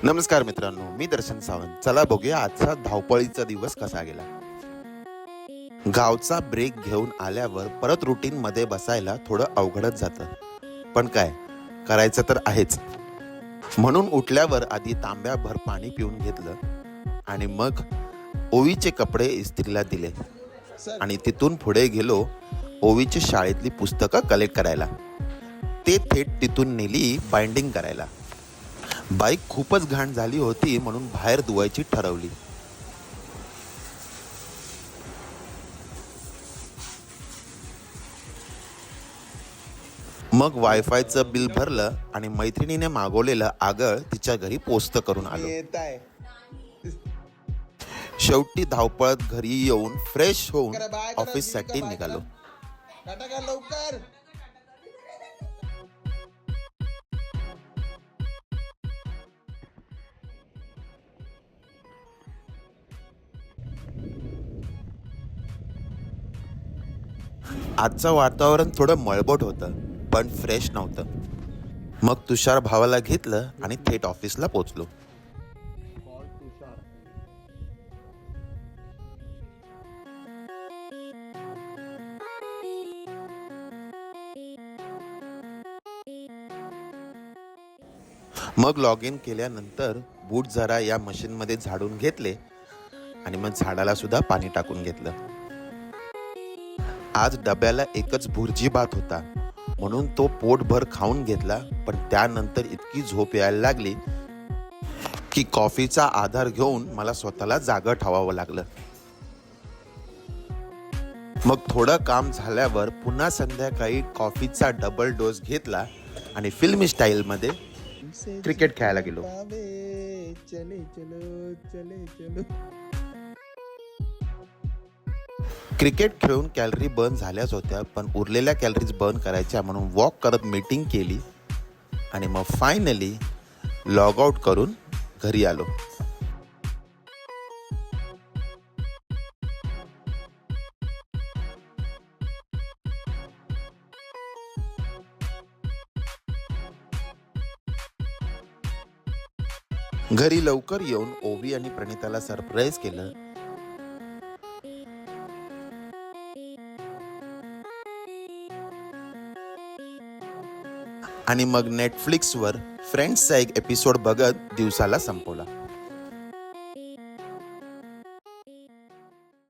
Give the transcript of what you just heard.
नमस्कार मित्रांनो, मी दर्शन सावंत. चला बघूया आजचा धावपळीचा दिवस कसा गेला. गावचा ब्रेक घेऊन आल्यावर परत रुटीन मध्ये बसायला थोडं अवघडच जातं. पण काय करायचं तर आहेच. म्हणून उठल्यावर आधी तांब्याभर पाणी पिऊन घेतलं आणि मग ओवीचे कपडे इस्त्रीला दिले आणि तिथून पुढे गेलो ओवीची शाळेतली पुस्तकं कलेक्ट करायला. ते थेट तिथून नेली बाइंडिंग करायला. बाईक खूपच घाण झाली होती म्हणून बाहेर धुवायची ठरवली. मग वायफायचं बिल भरलं आणि मैत्रिणीने मागवलेलं आगळ तिच्या घरी पोस्ट करून आलो. शेवटी धावपळत घरी येऊन फ्रेश होऊन ऑफिससाठी निघालो. लवकर. आजचं वातावरण थोडं मळबट होतं पण फ्रेश नव्हतं. मग तुषार भावाला घेतलं आणि थेट ऑफिसला पोचलो. मग लॉग इन केल्यानंतर बूट जरा या मशीनमध्ये झाडून घेतले आणि मग झाडाला सुद्धा पाणी टाकून घेतलं. आज डब्याला एकच भुर्जी भात होता म्हणून तो पोटभर खाऊन घेतला. पण त्यानंतर इतकी झोप यायला लागली की कॉफीचा आधार घेऊन मला स्वतःला जागं ठेवावं लागलं. मग थोडं काम झाल्यावर पुन्हा संध्याकाळी कॉफीचा डबल डोस घेतला आणि फिल्मी स्टाईलमध्ये क्रिकेट खेळायला गेलो. चले चलो चले चलो. क्रिकेट खेळून कॅलरी बर्न झाल्याच होत्या पण उरलेल्या कॅलरीज बर्न करायच्या म्हणून वॉक करत मीटिंग केली आणि मग फायनली लॉग आउट करून घरी आलो. घरी लवकर येऊन ओवी आणि प्रणिताला सरप्राईज केलं आणि मग नेटफ्लिक्सवर फ्रेंड्सचा एक एपिसोड बघत दिवसाला संपवला.